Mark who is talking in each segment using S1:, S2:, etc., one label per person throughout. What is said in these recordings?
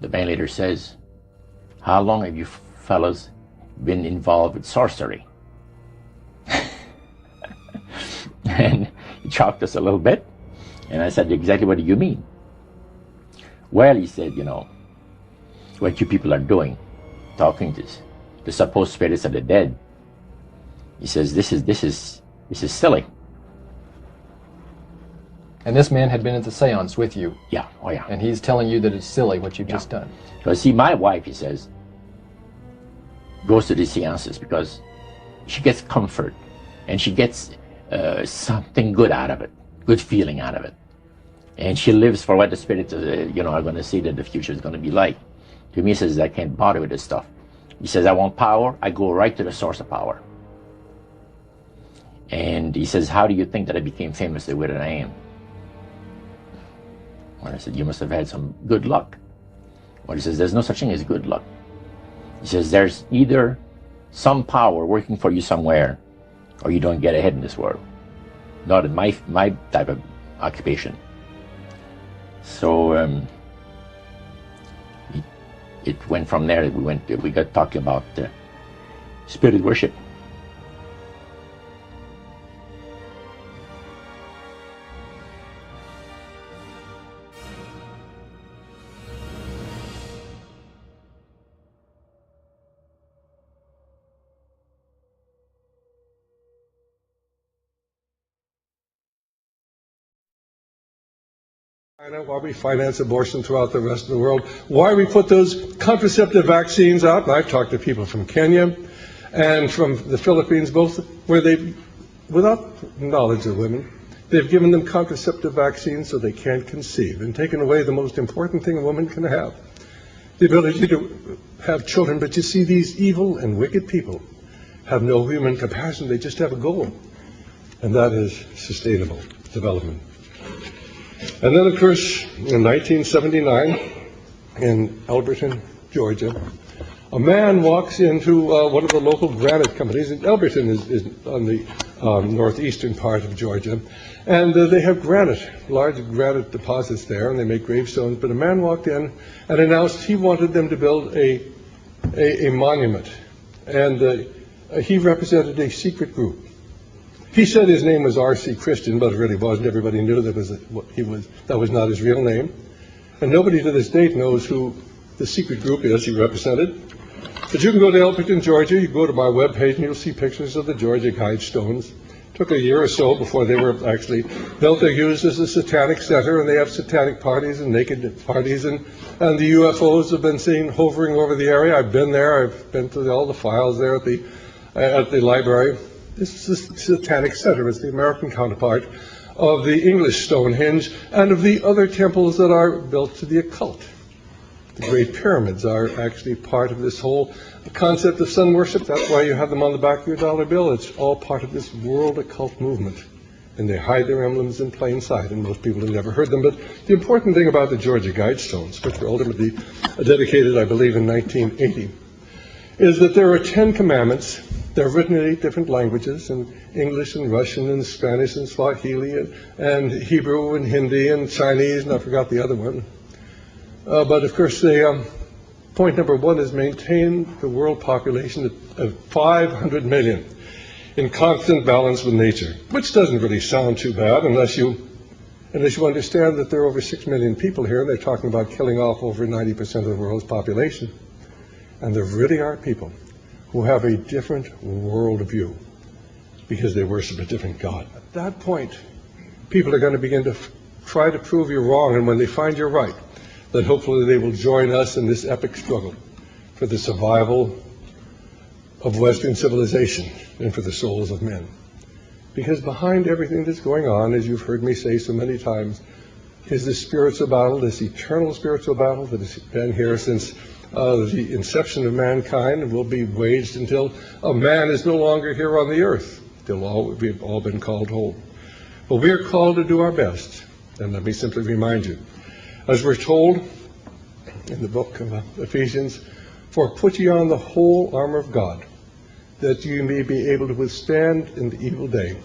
S1: The man later says, how long have you fellas been involved with sorcery? And he shocked us a little bit. And I said, exactly what do you mean? Well, he said, what you people are doing, talking to the supposed spirits of the dead. He says, this is silly.
S2: And this man had been at the seance with you.
S1: Yeah, oh yeah.
S2: And he's telling you that it's silly what you've just done.
S1: Because see, my wife, he says, goes to these seances because she gets comfort and she gets something good out of it, good feeling out of it. And she lives for what the spirits are going to see that the future is going to be like. To me, he says, I can't bother with this stuff. He says, I want power, I go right to the source of power. And he says, how do you think that I became famous the way that I am? Well, I said, you must have had some good luck. Well, he says, there's no such thing as good luck. He says, there's either some power working for you somewhere, or you don't get ahead in this world. Not in my type of occupation. So it went from there. We got talking about spirit worship.
S3: Why we finance abortion throughout the rest of the world, why we put those contraceptive vaccines out. And I've talked to people from Kenya and from the Philippines, both where they, without knowledge of women, they've given them contraceptive vaccines so they can't conceive and taken away the most important thing a woman can have, the ability to have children. But you see, these evil and wicked people have no human compassion. They just have a goal, and that is sustainable development. And then, of course, in 1979, in Alberton, Georgia, a man walks into one of the local granite companies. And Alberton is on the northeastern part of Georgia, and they have granite, large granite deposits there, and they make gravestones. But a man walked in and announced he wanted them to build a monument, and he represented a secret group. He said his name was R.C. Christian, but it really wasn't. Everybody knew that was not his real name. And nobody to this date knows who the secret group is he represented. But you can go to Alberton, Georgia. You go to my webpage, and you'll see pictures of the Georgia Guidestones. It took a year or so before they were actually built. They're used as a satanic center, and they have satanic parties and naked parties. And the UFOs have been seen hovering over the area. I've been there. I've been to all the files there at the library. This is the satanic center. It's the American counterpart of the English Stonehenge and of the other temples that are built to the occult. The Great Pyramids are actually part of this whole concept of sun worship. That's why you have them on the back of your dollar bill. It's all part of this world occult movement. And they hide their emblems in plain sight, and most people have never heard them. But the important thing about the Georgia Guidestones, which were ultimately dedicated, I believe, in 1980, is that there are 10 commandments. They're written in 8 different languages, in English and Russian and Spanish and Swahili and Hebrew and Hindi and Chinese, and I forgot the other one. But of course, point number 1 is maintain the world population of 500 million in constant balance with nature, which doesn't really sound too bad unless you understand that there are over 6 million people here, and they're talking about killing off over 90% of the world's population. And there really are people who have a different worldview because they worship a different God. At that point, people are going to begin to try to prove you wrong, and when they find you're right, then hopefully they will join us in this epic struggle for the survival of Western civilization and for the souls of men. Because behind everything that's going on, as you've heard me say so many times, is this spiritual battle, this eternal spiritual battle that has been here since the inception of mankind and will be waged until a man is no longer here on the earth. We've all been called home. But we are called to do our best. And let me simply remind you, as we're told in the book of Ephesians, for put ye on the whole armor of God, that you may be able to withstand in the evil day,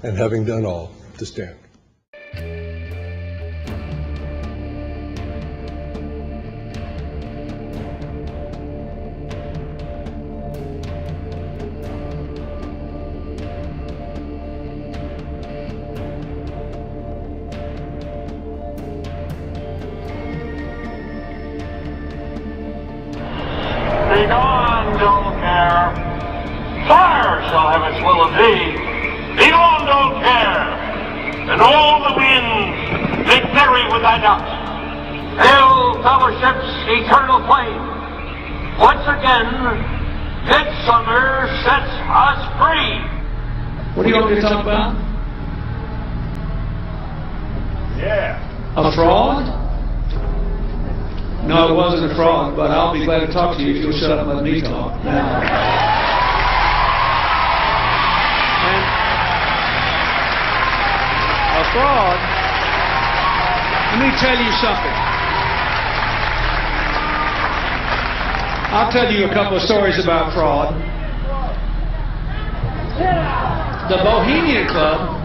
S3: and having done all, to stand.
S4: Begone, dull care. Fire shall have its will of thee. Begone, dull care. And all the winds make merry with thy dust. Hail, fellowship's eternal flame. Once again, midsummer sets us free.
S5: What do you want me to talk about?
S4: Yeah.
S5: A fraud? No, it wasn't a fraud, but I'll be glad to talk to you if you'll shut up and let me talk. Now. And a fraud, let me tell you something. I'll tell you a couple of stories about fraud. The Bohemian Club,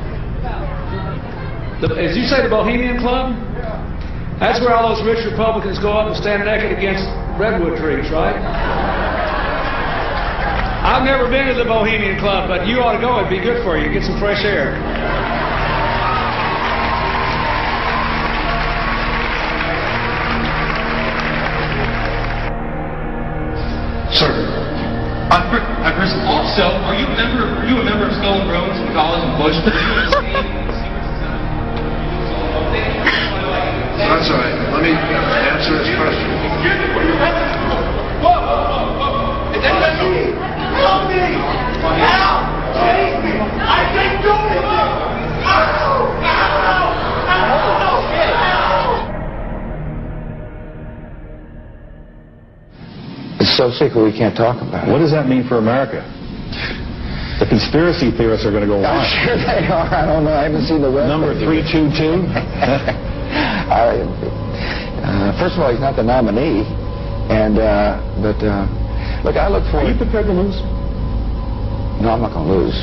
S5: as you say, the Bohemian Club, that's where all those rich Republicans go up and stand naked against redwood trees, right? I've never been to the Bohemian Club, but you ought to go. It'd be good for you. Get some fresh air.
S6: Sir, first of all, so are you a member of Skull and Bones and College and Bush?
S7: That's all right. Let me answer this question.
S4: Whoa. Is that me? Help me! Help! Save me! I can't do it!
S8: It's so secret we can't talk about it.
S9: What does that mean for America? The conspiracy theorists are going to go
S8: I'm
S9: on.
S8: sure they are. I don't know. I haven't seen the rest.
S9: Number 322.
S8: First of all, he's not the nominee, and look, I look for.
S9: Are you prepared to lose?
S8: No, I'm not going to lose.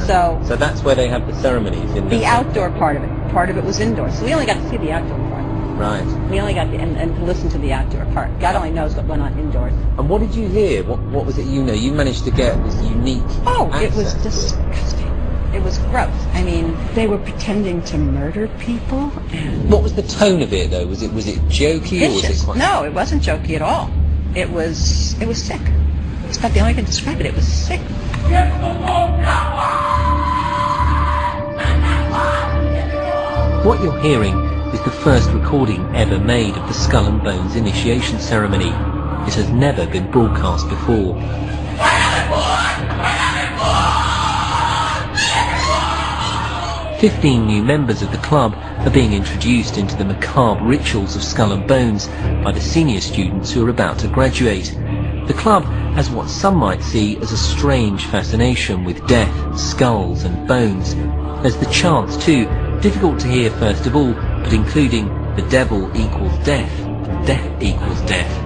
S10: So that's where they have the ceremonies in the outdoor part of it. Part of it was indoors, so we only got to see the outdoor part. Right. We only got and to listen to the outdoor part. God only knows what went on indoors. And what did you hear? What was it? You managed to get this unique. Oh, accent. It was disgusting. It was gross. I mean, they were pretending to murder people. And what was the tone of it, though? Was it jokey? Vicious. Or was it quite... No, it wasn't jokey at all. It was sick. It's not the only way I can describe it. It was sick. What you're hearing is the first recording ever made of the Skull and Bones initiation ceremony. It has never been broadcast before. 15 new members of the club are being introduced into the macabre rituals of Skull and Bones by the senior students who are about to graduate. The club has what some might see as a strange fascination with death, skulls and bones. There's the chants too, difficult to hear first of all, but including the devil equals death, death equals death.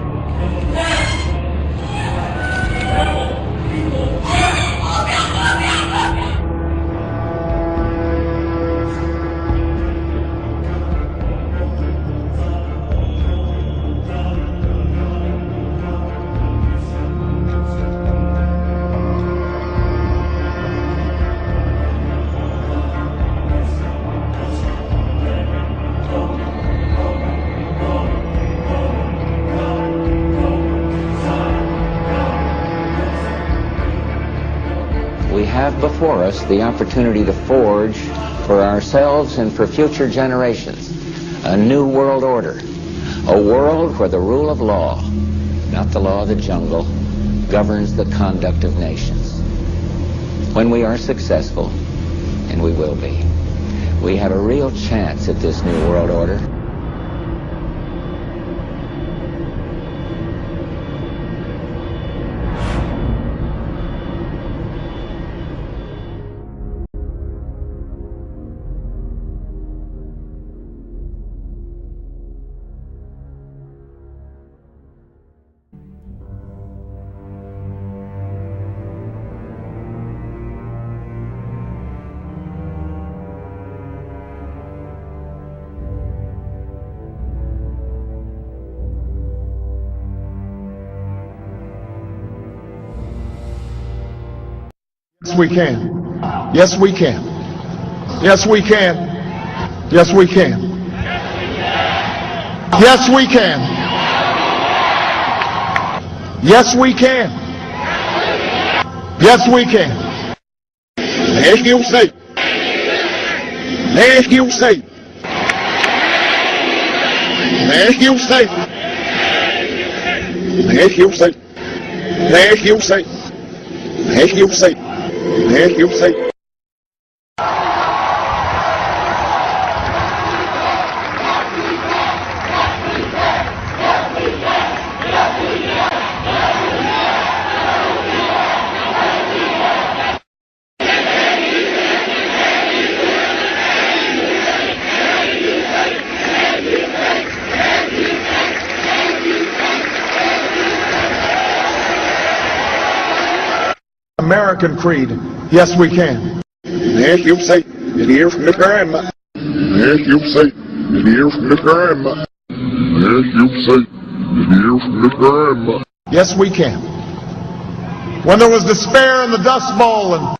S10: We have before us the opportunity to forge for ourselves and for future generations a new world order, a world where the rule of law, not the law of the jungle, governs the conduct of nations. When we are successful, and we will be, we have a real chance at this new world order.
S11: Yes, we can. Yes, we can. Yes, we can. Yes, we can. Yes, we can. Yes, we can. Yes, we can.
S8: Thank you, say. Thank you, say. Thank you, say. Thank you, say. Thank you, say. Thank you, say. Thank you, say.
S11: American creed. Yes, we can.
S8: Thank you, say. And hear from the grandma. Thank you, say. And hear from the grandma. Thank you, say. And hear from the grandma.
S11: Yes, we can. When there was despair in the Dust Bowl and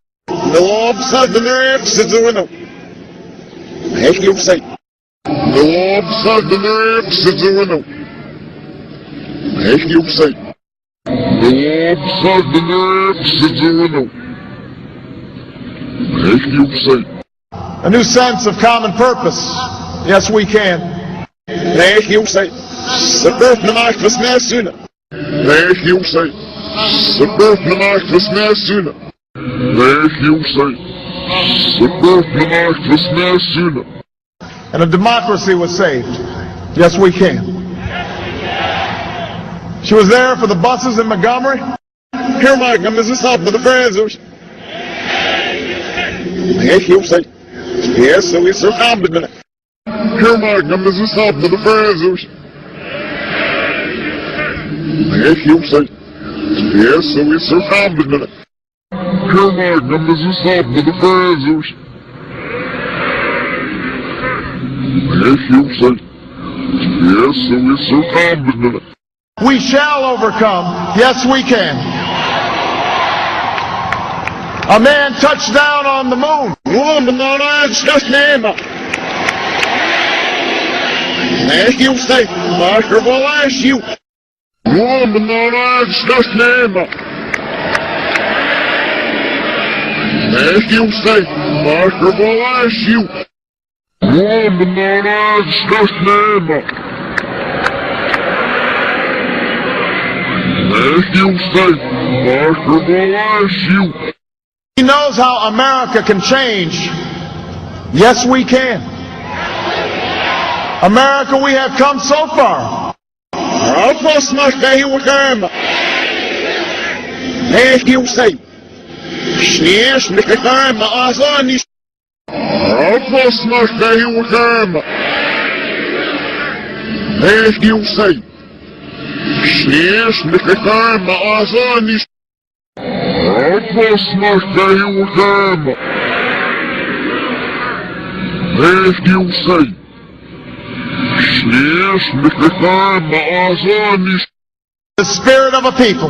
S8: the Lord said to their exits the window. Thank you, say. The Lord said to their exits the window. Thank you, say. The Lord said to their exits the window. Thank you, say.
S11: a new sense of common purpose. Yes, we can.
S8: Thank you, say. Support the Marcus sooner. Thank you, say. Support the Marcus sooner. Thank you, say. Support the Marcus sooner.
S11: And a democracy was saved. Yes, we can. She was there for the buses in Montgomery.
S8: Here, Mike, I'm just up for the friends. Thank you, say. Yes, so it's so competent. Here, Mike, I'm just up for the friends. Thank you, say. Yes, so it's so competent. Here, Mike, I'm just up for the friends. Thank you, say. Yes, so it's so competent.
S11: We shall overcome. Yes, we can. A man touched down on the moon.
S8: Thank you, say. Marker will ask you. Thank you, say. Marker will ask you. Thank you, say. Marker will ask you.
S11: He knows how America can change. Yes, we can. America, we have come so far.
S8: Thank you, say. Thank you, say. Thank you, say.
S11: The spirit of a people.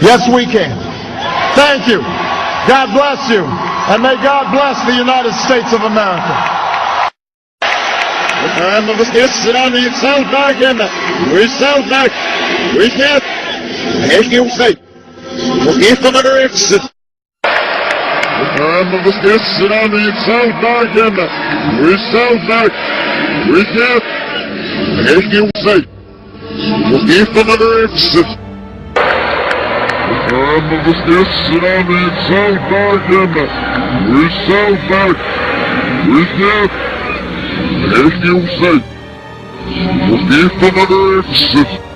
S11: Yes, we can. Thank you. God bless you. And may God bless the United States of America.
S8: We can't. Thank you, say. We'll give them another exit. We can't. Thank you, say. We'll give them another exit. We can't. Thank you, say. We'll give them another exit.